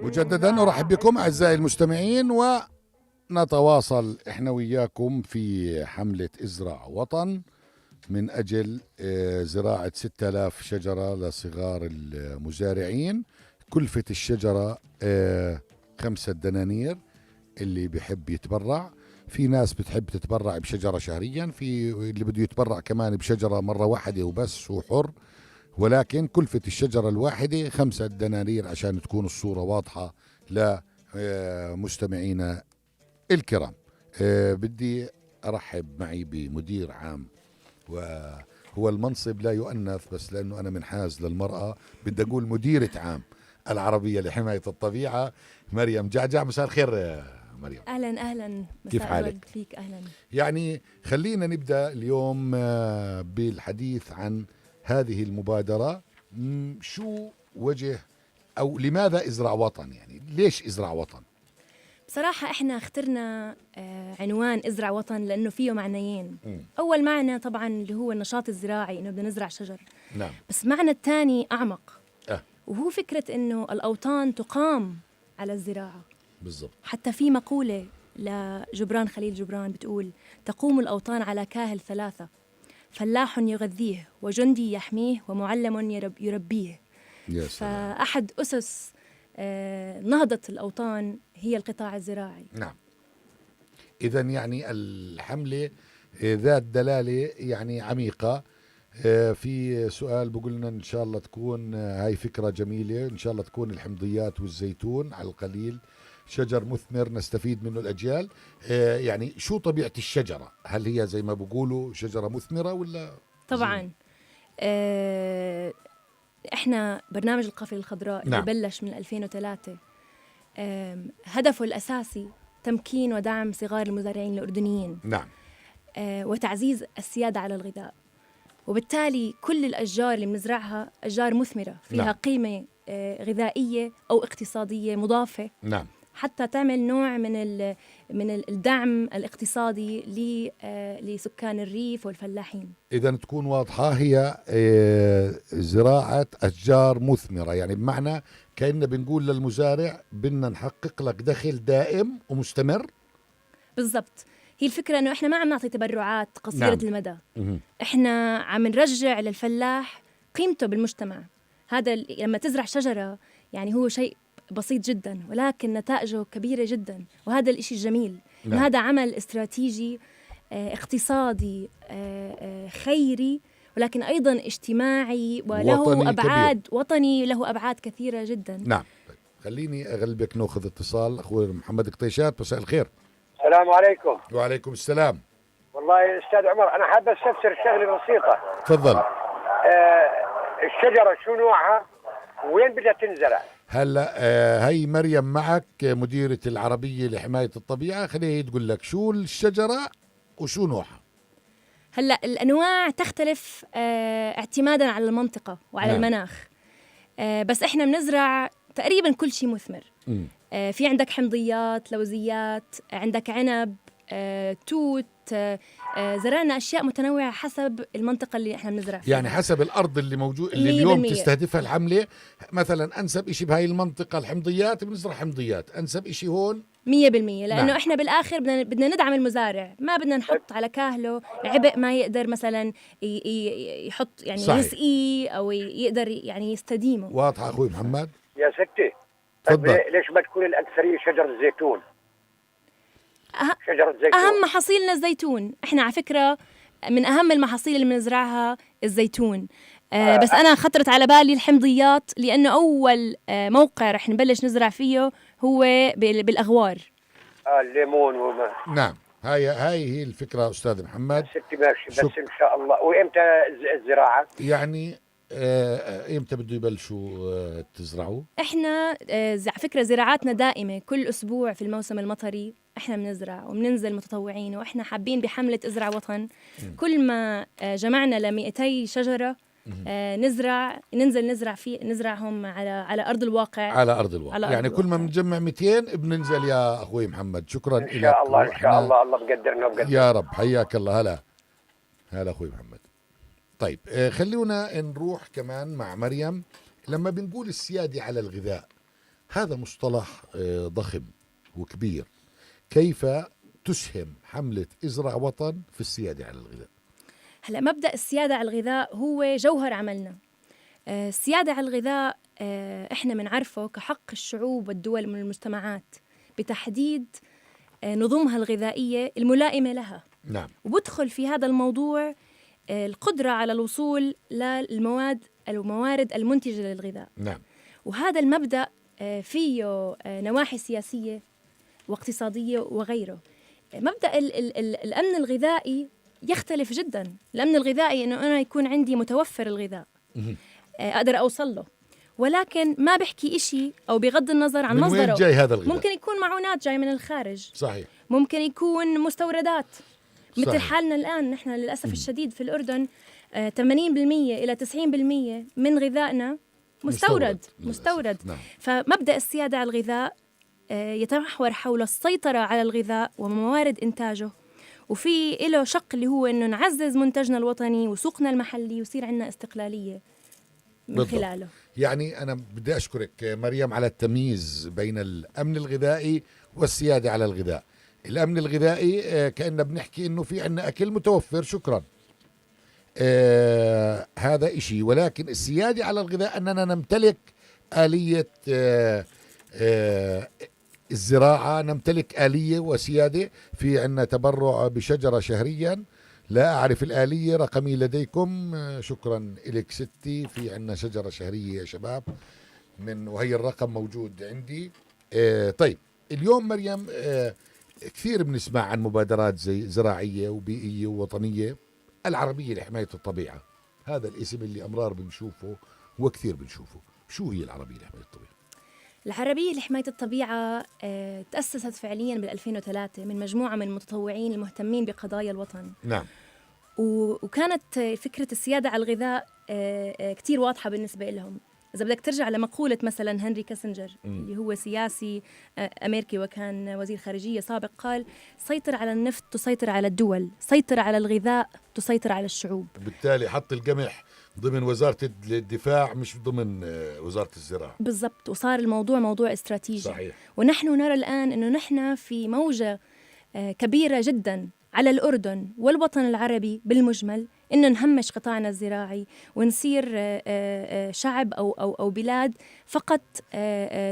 مجددا أرحب بكم أعزائي المستمعين، ونتواصل إحنا وياكم في حملة ازرع وطن من أجل زراعة 6000 شجرة لصغار المزارعين. كلفة الشجرة 5 دنانير. اللي بيحب يتبرع، في ناس بتحب تتبرع بشجرة شهريا، في اللي بده يتبرع كمان بشجرة مرة واحدة وبس، هو حر. ولكن كلفة الشجرة الواحدة 5 دنانير عشان تكون الصورة واضحة لمستمعينا الكرام. بدي أرحب معي بمدير عام، وهو المنصب لا يؤنث بس لأنه أنا منحاز للمرأة، بدي أقول مديرة عام العربية لحماية الطبيعة، مريم جعجع. مساء الخير يا مريم. اهلا اهلا، كيف مساء حالك؟ الورد فيك. اهلا. يعني خلينا نبدأ اليوم بالحديث عن هذه المبادرة. شو وجه أو لماذا ازرع وطن؟ يعني ليش ازرع وطن؟ بصراحة احنا اخترنا عنوان ازرع وطن لانه فيه معنيين. اول معنى طبعا اللي هو النشاط الزراعي، انه بدنا نزرع شجر. نعم. بس المعنى الثاني اعمق، أه. وهو فكرة انه الاوطان تقام على الزراعة. بالضبط. حتى في مقولة لجبران خليل جبران بتقول: تقوم الاوطان على كاهل ثلاثة: فلاح يغذيه، وجندي يحميه، ومعلم يربيه. يا سلام. فأحد أسس نهضة الأوطان هي القطاع الزراعي. نعم. إذا يعني الحملة ذات دلالة يعني عميقة. في سؤال بقول لنا إن شاء الله تكون هاي فكرة جميلة، إن شاء الله تكون الحمضيات والزيتون على القليل شجر مثمر نستفيد منه الأجيال. يعني شو طبيعة الشجرة؟ هل هي زي ما بقولوا شجرة مثمرة ولا؟ طبعا احنا برنامج القافلة الخضراء نعم. اللي بلش من 2003 هدفه الأساسي تمكين ودعم صغار المزارعين الأردنيين. نعم. وتعزيز السيادة على الغذاء. وبالتالي كل الأشجار اللي بنزرعها أشجار مثمرة فيها نعم. قيمة غذائية أو اقتصادية مضافة. نعم. حتى تعمل نوع من الدعم الاقتصادي لسكان الريف والفلاحين. إذا تكون واضحة، هي زراعة أشجار مثمرة، يعني بمعنى كأننا بنقول للمزارع بدنا نحقق لك دخل دائم ومستمر. بالضبط. هي الفكرة أنه إحنا ما عم نعطي تبرعات قصيرة نعم. المدى. إحنا عم نرجع للفلاح قيمته بالمجتمع. هذا لما تزرع شجرة يعني هو شيء بسيط جدا، ولكن نتائجه كبيرة جدا، وهذا الإشي الجميل. نعم. هذا عمل استراتيجي اقتصادي خيري، ولكن أيضا اجتماعي، وله وطني أبعاد كبير. وطني، له أبعاد كثيرة جدا. نعم. طيب. خليني أغلبك ناخذ اتصال. أخوي محمد قطيشات، مساء الخير. السلام عليكم. وعليكم السلام. والله استاذ عمر، انا حاب استفسر شغله بسيطه. تفضل. الشجره شو نوعها وين بدها تنزرع؟ هلا هي مريم معك مديرة العربية لحماية الطبيعة، خليها تقول لك شو الشجرة وشو نوعها. هلا الأنواع تختلف اعتمادا على المنطقة وعلى نعم. المناخ. بس احنا بنزرع تقريبا كل شيء مثمر. في عندك حمضيات، لوزيات، عندك عنب، توت. زرعنا أشياء متنوعة حسب المنطقة اللي احنا بنزرع فيها. يعني حسب الأرض اللي موجود اللي اليوم تستهدفها الحملة. مثلا أنسب إشي بهاي المنطقة الحمضيات، بنزرع حمضيات. أنسب إشي هون 100%، لأنه نعم. احنا بالآخر بدنا ندعم المزارع، ما بدنا نحط على كاهله عبء ما يقدر مثلا يحط يعني صحيح. يسقيه أو يقدر يعني يستديمه. واضحة أخوي محمد؟ يا ستي تفضل. ليش ما تكون الاكثريه شجر الزيتون؟ شجره زيتون أهم محاصيلنا الزيتون. احنا على فكرة من أهم المحاصيل اللي بنزرعها الزيتون. بس أنا خطرت على بالي الحمضيات، لأنه أول موقع رح نبلش نزرع فيه هو بالأغوار. الليمون وما. نعم. هاي هي الفكرة أستاذ محمد. ستي ماشي. بس إن شاء الله. وإمتى الزراعة؟ يعني إمتى بده يبلشوا تزرعوا؟ إحنا على فكرة زراعاتنا دائمة، كل أسبوع في الموسم المطري إحنا بنزرع وبننزل متطوعين، وإحنا حابين بحملة ازرع وطن كل ما جمعنا ل200 شجرة ننزل نزرعهم على أرض الواقع. على أرض الواقع. على يعني أرض كل ما الواقع. بنجمع 200 بننزل. يا أخوي محمد شكرا لك. إن شاء الله إن شاء الله. الله بقدرنا وبقدر. يا رب. حياك الله. هلا أخوي محمد. طيب خلونا نروح كمان مع مريم. لما بنقول السيادة على الغذاء، هذا مصطلح ضخم وكبير. كيف تسهم حملة ازرع وطن في السيادة على الغذاء؟ هلا مبدأ السيادة على الغذاء هو جوهر عملنا. السيادة على الغذاء احنا بنعرفه كحق الشعوب والدول من المجتمعات بتحديد نظمها الغذائية الملائمة لها. نعم. وبدخل في هذا الموضوع القدرة على الوصول للموارد المنتجة للغذاء. نعم. وهذا المبدأ فيه نواحي سياسية واقتصادية وغيره. مبدأ الأمن الغذائي يختلف جدا. الأمن الغذائي إنه أنا يكون عندي متوفر الغذاء أقدر أوصل له، ولكن ما بحكي إشي أو بغض النظر عن من مصدره. وين جاي هذا الغذاء؟ ممكن يكون معونات جاي من الخارج. صحيح. ممكن يكون مستوردات. صحيح. مثل حالنا الآن نحن للأسف الشديد في الأردن 80% إلى 90% من غذائنا مستورد. نعم. فمبدأ السيادة على الغذاء يتمحور حول السيطرة على الغذاء وموارد إنتاجه، وفي له شق اللي هو إنه نعزز منتجنا الوطني وسوقنا المحلي ويصير عندنا استقلالية من بالضبط. خلاله. يعني أنا بدي أشكرك مريم على التمييز بين الأمن الغذائي والسيادة على الغذاء. الأمن الغذائي كأننا بنحكي إنه في عنا أكل متوفر، شكرا، هذا إشي. ولكن السيادة على الغذاء أننا نمتلك آلية الزراعة، نمتلك آلية وسيادة. في عنا تبرع بشجرة شهريا، لا أعرف الآلية، رقمي لديكم، شكرا إليك ستي. في عنا شجرة شهرية يا شباب وهي الرقم موجود عندي. طيب اليوم مريم كثير بنسمع عن مبادرات زي زراعية وبيئية ووطنية. العربية لحماية الطبيعة، هذا الاسم اللي أمرار بنشوفه وكثير بنشوفه. شو هي العربية لحماية الطبيعة؟ العربية لحماية الطبيعة تأسست فعليا بال2003 من مجموعة من المتطوعين المهتمين بقضايا الوطن. نعم. وكانت فكرة السيادة على الغذاء كتير واضحة بالنسبة لهم. إذا بدك ترجع لمقولة مثلا هنري كيسنجر اللي هو سياسي أمريكي وكان وزير خارجية سابق، قال: سيطر على النفط تسيطر على الدول، سيطر على الغذاء تسيطر على الشعوب. بالتالي حط القمح ضمن وزارة الدفاع مش ضمن وزارة الزراعة. بالضبط. وصار الموضوع موضوع استراتيجي. صحيح. ونحن نرى الآن أنه نحن في موجة كبيرة جدا على الأردن والوطن العربي بالمجمل إنه نهمش قطاعنا الزراعي ونصير شعب أو بلاد فقط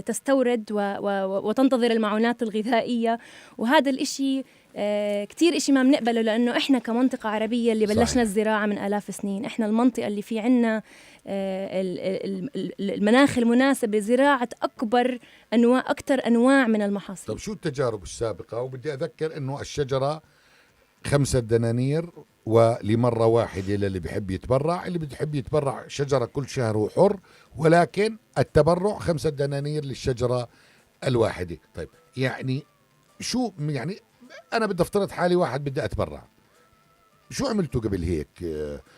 تستورد وتنتظر المعونات الغذائية. وهذا الإشي كتير إشي ما بنقبله، لأنه إحنا كمنطقة عربية اللي بلشنا صحيح. الزراعة من آلاف سنين، إحنا المنطقة اللي في عنا المناخ المناسب لزراعة أكثر أنواع من المحاصيل. طب شو التجارب السابقة؟ وبدي أذكر إنه الشجرة 5 دنانير ولمرة واحدة للي بيحب يتبرع. اللي بيحب يتبرع شجرة كل شهر هو حر، ولكن التبرع 5 دنانير للشجرة الواحدة. طيب يعني شو يعني أنا بدي أفترض حالي واحد بدي أتبرع، شو عملتوا قبل هيك؟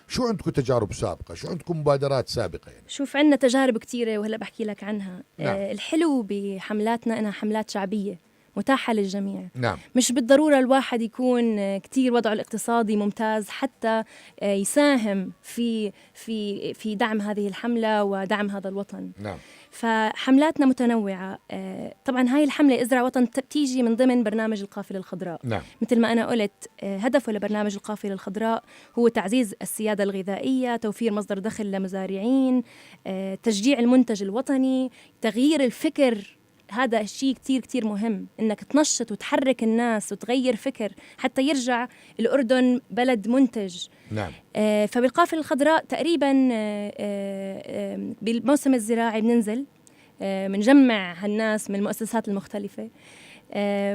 شو عندكم تجارب سابقة؟ شو عندكم مبادرات سابقة يعني؟ شوف، عندنا تجارب كتيرة وهلأ بحكي لك عنها. نعم. الحلو بحملاتنا إنها حملات شعبية متاحة للجميع. نعم. مش بالضرورة الواحد يكون كتير وضعه الاقتصادي ممتاز حتى يساهم في دعم هذه الحملة ودعم هذا الوطن. نعم. فحملاتنا متنوعة. طبعا هاي الحملة ازرع وطن بتيجي من ضمن برنامج القافلة الخضراء. نعم. مثل ما أنا قلت، هدفه لبرنامج القافلة الخضراء هو تعزيز السيادة الغذائية، توفير مصدر دخل لمزارعين، تشجيع المنتج الوطني، تغيير الفكر. هذا الشيء كتير كتير مهم، إنك تنشط وتحرك الناس وتغير فكر حتى يرجع الأردن بلد منتج. نعم. فبالقافلة الخضراء تقريبا بالموسم الزراعي بننزل بنجمع هالناس من المؤسسات المختلفة،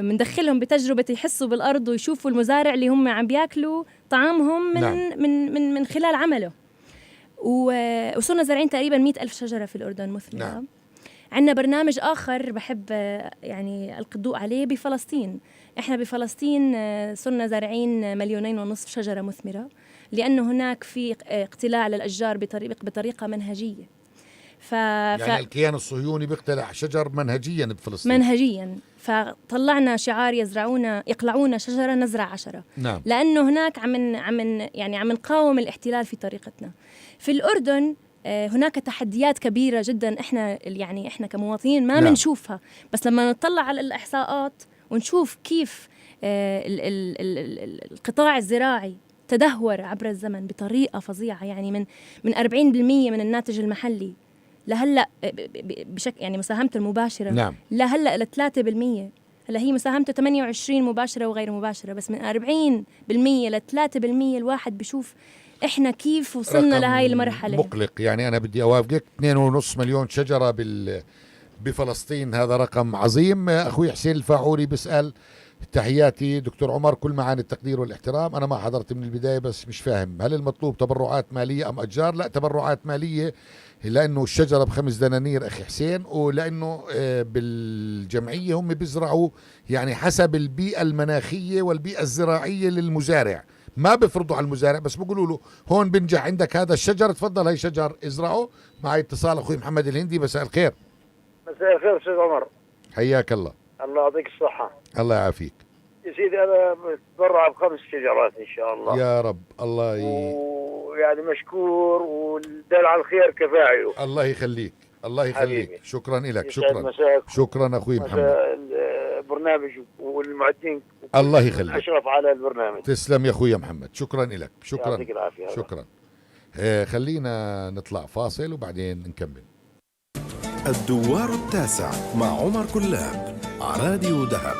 بندخلهم بتجربة يحسوا بالأرض ويشوفوا المزارع اللي هم عم بياكلوا طعامهم من, نعم. من خلال عمله. وصرنا زارعين تقريبا 100,000 شجرة في الأردن مثمرة. نعم. عندنا برنامج آخر بحب يعني ألقي الضوء عليه بفلسطين. إحنا بفلسطين صرنا زارعين 2.5 مليون شجرة مثمرة، لأنه هناك في اقتلاع للأشجار بطريقة منهجية. يعني الكيان الصهيوني بيقتلع شجر منهجيا بفلسطين. منهجيا. فطلعنا شعار: يقلعون شجرة نزرع 10. نعم. لأنه هناك عم نقاوم الاحتلال في طريقتنا. في الأردن هناك تحديات كبيرة جدا احنا كمواطنين ما نعم. بنشوفها، بس لما نطلع على الإحصاءات ونشوف كيف القطاع الزراعي تدهور عبر الزمن بطريقة فظيعة، يعني من 40% من الناتج المحلي لهلا بشكل يعني مساهمته المباشرة نعم. لهلا ل 3%. هلا هي مساهمته 28 مباشرة وغير مباشرة، بس من 40% ل 3% الواحد بشوف احنا كيف وصلنا رقم لهاي المرحلة. مقلق. يعني أنا بدي أوافقك، 2.5 مليون شجرة بفلسطين، هذا رقم عظيم. أخوي حسين الفاعوري بيسأل، تحياتي دكتور عمر، كل معاني التقدير والاحترام. أنا ما حضرت من البداية بس مش فاهم، هل المطلوب تبرعات مالية أم أشجار؟ لا، تبرعات مالية، لأنه الشجرة ب5 دنانير أخي حسين، ولأنه بالجمعية هم بيزرعوا يعني حسب البيئة المناخية والبيئة الزراعية للمزارع، ما بفرضوا على المزارع، بس بيقولوا له هون بنجح عندك هذا الشجر، تفضل هاي شجر ازرعه. معي اتصال أخوي محمد الهندي، مساء الخير. مساء الخير استاذ عمر. حياك الله. الله يعطيك الصحة. الله يعافيك يا سيدي انا بتبرع ب5 شجرات ان شاء الله. يا رب. ويعني مشكور، والدال على الخير كفاعله. الله يخليك. الله يخليك. حبيبي. شكرا لك. يسعد شكرا. مساك. شكرا أخوي محمد. مساء البرنامج والمعدين. الله يخليك. اشرف على البرنامج. تسلم يا أخوي محمد. شكرا لك. شكرا. يعطيك العافية. شكرا. خلينا نطلع فاصل وبعدين نكمل. الدوار التاسع مع عمر كلاب على راديو دهب.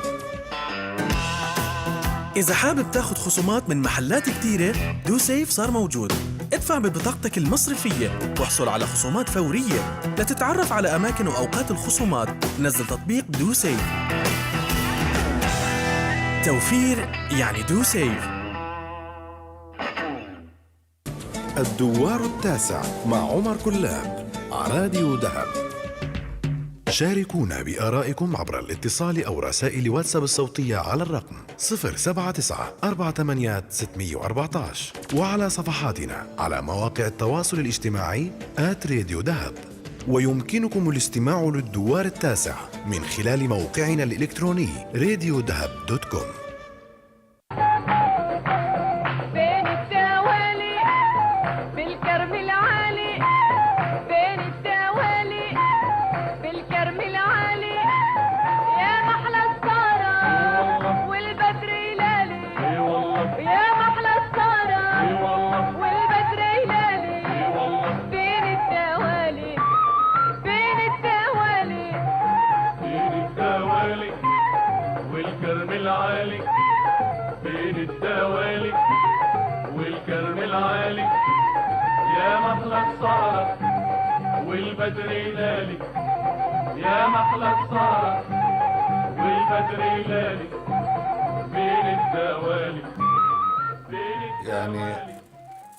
إذا حابب تاخد خصومات من محلات كتيرة، دو سيف صار موجود. ادفع ببطاقتك المصرفية واحصل على خصومات فورية. لتتعرف على أماكن وأوقات الخصومات نزل تطبيق دو سيف. توفير يعني دو سيف. الدوار التاسع مع عمر كلاب على راديو دهب. شاركونا بآرائكم عبر الاتصال أو رسائل واتساب الصوتية على الرقم 079-48-614 وعلى صفحاتنا على مواقع التواصل الاجتماعي @راديو دهب. ويمكنكم الاستماع للدوار التاسع من خلال موقعنا الإلكتروني radiodahab.com. والبدر يلالي يا محلى السهرة، والبدر يلالي بين الدوالي. يعني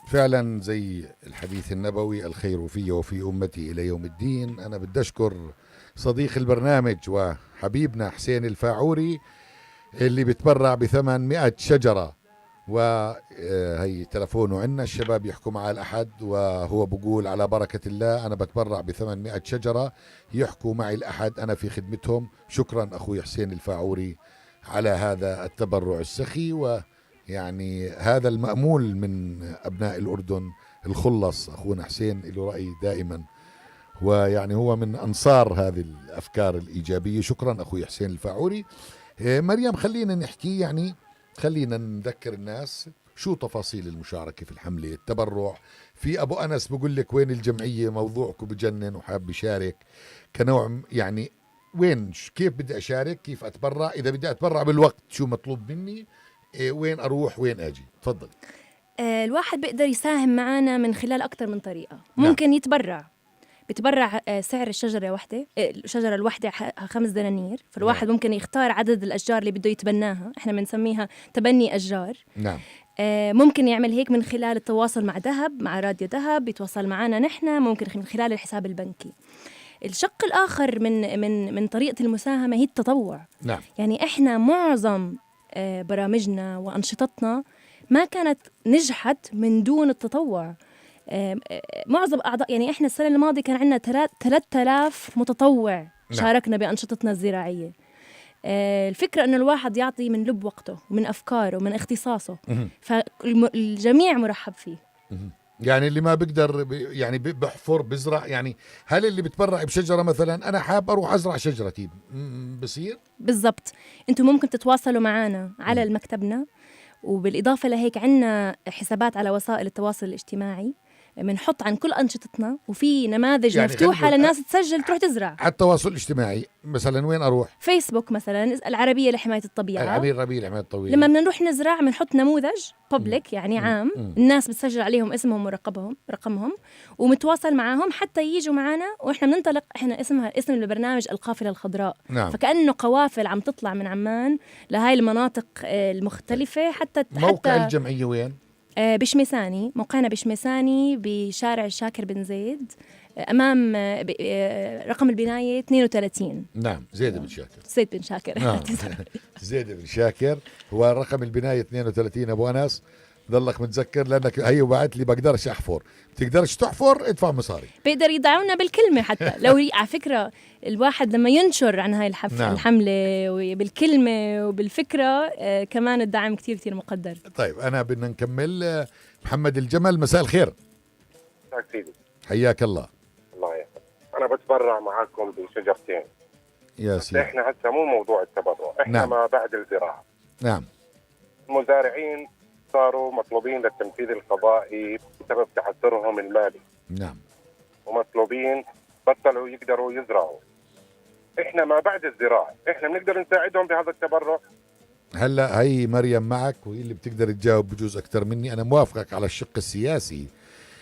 فعلا زي الحديث النبوي، الخير في وفي أمتي إلى يوم الدين. أنا بدي أشكر صديق البرنامج وحبيبنا حسين الفاعوري اللي بتبرع ب800 شجرة، وهي تلفونه عنا، الشباب يحكوا معه الأحد، وهو بقول على بركة الله أنا بتبرع ب800 شجرة، يحكوا معي الأحد، أنا في خدمتهم. شكرا أخوي حسين الفاعوري على هذا التبرع السخي، ويعني هذا المأمول من أبناء الأردن الخلص. أخونا حسين له رأي دائما، ويعني هو من أنصار هذه الأفكار الإيجابية. شكرا أخوي حسين الفاعوري. مريم، خلينا نحكي، يعني خلينا نذكر الناس شو تفاصيل المشاركة في الحملة التبرع. في أبو أنس بقول لك وين الجمعية، موضوعكم بجنن وحاب يشارك كنوع، يعني وين، كيف بدي أشارك، كيف أتبرع، إذا بدي أتبرع بالوقت شو مطلوب مني، وين أروح، وين أجي؟ تفضل. الواحد بيقدر يساهم معنا من خلال أكثر من طريقة. ممكن بتبرع سعر الشجرة واحدة، الشجرة الواحدة 5 دنانير، فالواحد ممكن يختار عدد الأشجار اللي بده يتبناها، احنا بنسميها تبني أشجار. نعم. ممكن يعمل هيك من خلال التواصل مع دهب، مع راديو دهب، بيتواصل معنا نحن، ممكن من خلال الحساب البنكي. الشق الآخر من طريقة المساهمة هي التطوع. نعم. يعني احنا معظم برامجنا وأنشطتنا ما كانت نجحت من دون التطوع. معظم أعضاء، يعني إحنا السنة الماضية كان عندنا 3000 متطوع شاركنا بأنشطتنا الزراعية. الفكرة أنه الواحد يعطي من لب وقته ومن أفكاره ومن اختصاصه، فالجميع مرحب فيه. يعني اللي ما بيقدر يعني بحفر بزرع، يعني هل اللي بتبرع بشجرة مثلا أنا حاب أروح أزرع شجرتي بصير؟ بالضبط. انتم ممكن تتواصلوا معنا على مكتبنا، وبالإضافة لهيك عنا حسابات على وسائل التواصل الاجتماعي بنحط عن كل أنشطتنا، وفي نماذج يعني مفتوحة خلينا نقول للناس تسجل تروح تزرع. على التواصل الاجتماعي مثلا وين أروح؟ فيسبوك مثلا العربية لحماية الطبيعة. العمير ربيع العماد الطويل. لما بدنا نروح نزرع بنحط نموذج بابليك يعني عام، الناس بتسجل عليهم اسمهم ورقمهم ومتواصل معاهم حتى ييجوا معنا، واحنا بننطلق. احنا اسم البرنامج القافلة الخضراء. نعم. فكأنه قوافل عم تطلع من عمان لهاي المناطق المختلفة. حتى موقع الجمعية وين؟ بشمساني. موقعنا بشمساني بشارع شاكر بن زيد، أمام رقم البناية 32. نعم زيد بن شاكر. زيد بن شاكر. نعم. زيد بن شاكر هو رقم البناية 32. أبو أنس ضلك متذكر لأنك هي وبعت لي بقدرش أحفر. بتقدرش تحفر ادفع مصاري. بيقدر يدعونا بالكلمة حتى لو على فكرة الواحد لما ينشر عن هاي نعم. الحملة بالكلمة وبالفكرة كمان الدعم كتير كتير مقدر. طيب أنا بدنا نكمل. محمد الجمل مساء الخير. مساك سيدي. حياك الله. الله يحفظك. أنا بتبرع معاكم بشجرتين. يا سيدي. إحنا هسه مو موضوع التبرع، إحنا نعم. ما بعد الزراعة. نعم. المزارعين صاروا مطلوبين للتنفيذ القضائي بسبب تحسرهم المالي. نعم. ومطلوبين بطلوا يقدروا يزرعوا. إحنا ما بعد الزراعة، إحنا بنقدر نساعدهم بهذا التبرع. هلا هي مريم معك وهي اللي بتقدر تجاوب بجوز أكثر مني. أنا موافقك على الشق السياسي.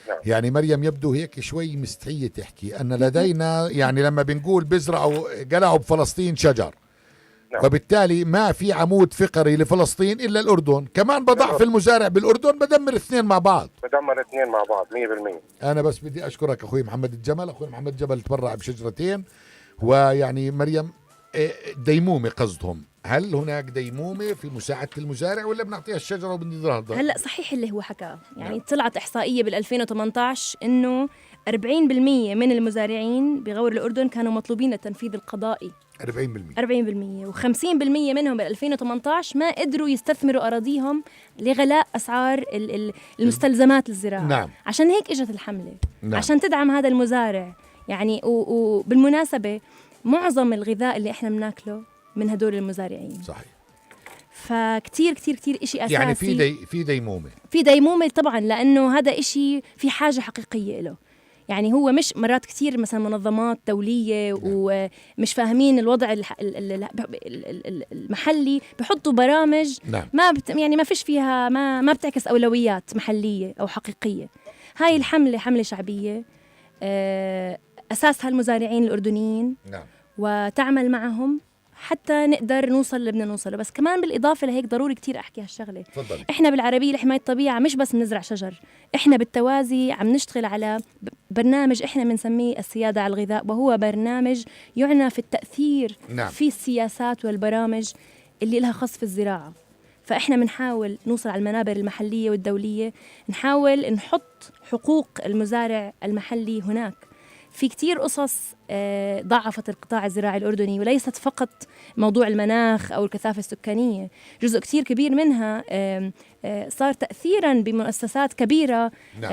نعم. يعني مريم يبدو هيك شوي مستحية تحكي أن لدينا يعني لما بنقول بزرعوا قلعوا بفلسطين شجر. نعم. وبالتالي ما في عمود فقري لفلسطين إلا الأردن. كمان بضعف المزارع بالأردن بدمر اثنين مع بعض. بدمر اثنين مع بعض 100%. أنا بس بدي أشكرك أخوي محمد الجمل. أخوي محمد الجمل تبرع بشجرتين. ويعني مريم ديمومة قصدهم. هل هناك ديمومة في مساعدة المزارع ولا بنعطيها الشجرة وبنضرها؟ هلا صحيح اللي هو حكاه. يعني طلعت إحصائية بال2018 إنه 40% من المزارعين بغور الأردن كانوا مطلوبين للتنفيذ القضائي. 40% و50% منهم بال2018 ما قدروا يستثمروا أراضيهم لغلاء أسعار المستلزمات الزراعة. نعم. عشان هيك إجت الحملة. نعم. عشان تدعم هذا المزارع. يعني وبالمناسبة معظم الغذاء اللي إحنا بناكله من هدول المزارعين. صحيح. فكتير كتير كتير إشي أساسي. يعني في ديمومة. في ديمومة طبعا، لأنه هذا إشي في حاجة حقيقية له. يعني هو مش مرات كتير مثلا منظمات دولية ومش فاهمين الوضع المحلي بحطوا برامج. نعم. يعني ما فيش فيها ما بتعكس أولويات محلية أو حقيقية. هاي الحملة حملة شعبية أساسها المزارعين الأردنيين. نعم. وتعمل معهم حتى نقدر نوصل اللي بدنا نوصله. بس كمان بالإضافة لهيك ضروري كتير أحكي هالشغلة. تفضل. إحنا بالعربية لحماية الطبيعة مش بس بنزرع شجر، إحنا بالتوازي عم نشتغل على برنامج إحنا بنسميه السيادة على الغذاء، وهو برنامج يعنى في التأثير. نعم. في السياسات والبرامج اللي لها خص في الزراعة. فإحنا بنحاول نوصل على المنابر المحلية والدولية، نحاول نحط حقوق المزارع المحلي هناك. في كتير قصص ضعفت القطاع الزراعي الأردني، وليست فقط موضوع المناخ أو الكثافة السكانية. جزء كتير كبير منها صار تأثيراً بمؤسسات كبيرة. نعم.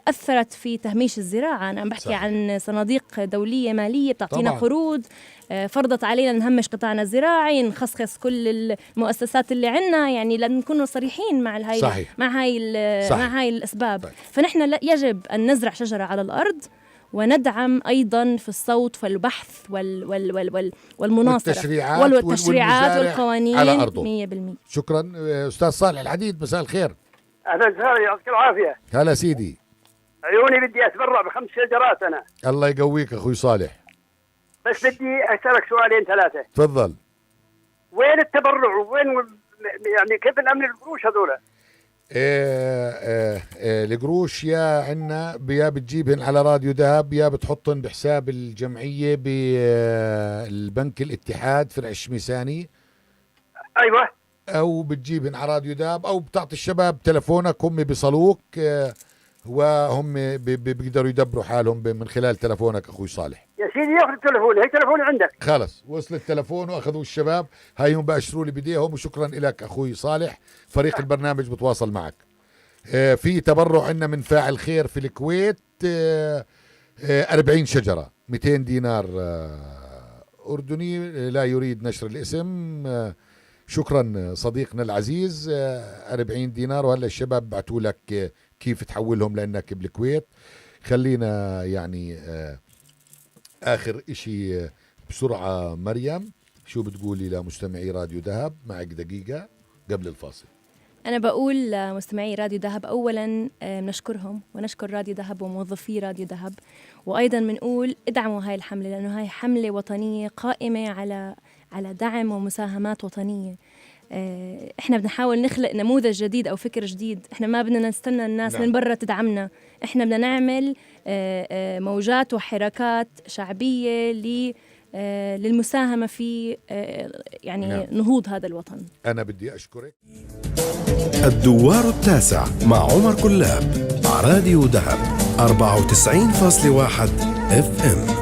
أثرت في تهميش الزراعة. أنا عم بحكي صحيح. عن صناديق دولية مالية بتعطينا طبعاً. قروض، فرضت علينا نهمش قطاعنا الزراعي، نخصخص كل المؤسسات اللي عنا. يعني لازم نكون صريحين مع هاي صحيح. مع هاي الأسباب. طيب. فنحن يجب أن نزرع شجرة على الأرض، وندعم أيضاً في الصوت والبحث والمناصرة والتشريعات والقوانين على أرضه. 100%. شكرا. أستاذ صالح الحديد مساء الخير. اهلا وسهلا، يعطيك العافيه. هلا سيدي. عيوني بدي اتبرع ب5 شجرات انا، الله يقويك أخوي صالح. بس بدي اسالك سؤالين ثلاثه. تفضل. وين التبرع وين يعني كيف نأمن القروش هذول؟ القروش يا عنا يا بتجيبهن على راديو دهب يا بتحطن بحساب الجمعية بالبنك الاتحاد فرع الشميساني. ايوه. او بتجيبهن على راديو دهب او بتعطي الشباب تلفونك هم بيصلوك وهم بيقدروا يدبروا حالهم من خلال تلفونك اخوي صالح. يا سيدي ياخذ تلفوني، هي تلفوني عندك. خلص وصل التلفون واخذوه الشباب، هاي هم باشروا لي بديهم. وشكرا لك اخوي صالح، فريق البرنامج بتواصل معك. في تبرع عندنا من فاعل خير في الكويت 40 شجرة 200 دينار أردني، لا يريد نشر الاسم. شكرا صديقنا العزيز. 40 دينار، وهلا الشباب بعتوا لك كيف تحولهم لأنك بالكويت. خلينا يعني آخر إشي بسرعة، مريم شو بتقولي لمستمعي راديو دهب؟ معك دقيقة قبل الفاصل. أنا بقول لمستمعي راديو دهب أولاً نشكرهم ونشكر راديو دهب وموظفي راديو دهب، وأيضاً بنقول ادعموا هاي الحملة، لأنه هاي حملة وطنية قائمة على دعم ومساهمات وطنية. إحنا بنحاول نخلق نموذج جديد أو فكر جديد. إحنا ما بدنا نستنى الناس من برا تدعمنا، إحنا بدنا نعمل موجات وحركات شعبية للمساهمة في يعني نهوض هذا الوطن. أنا بدي أشكرك. الدوار التاسع مع عمر كلاب، راديو دهب 94.1 FM.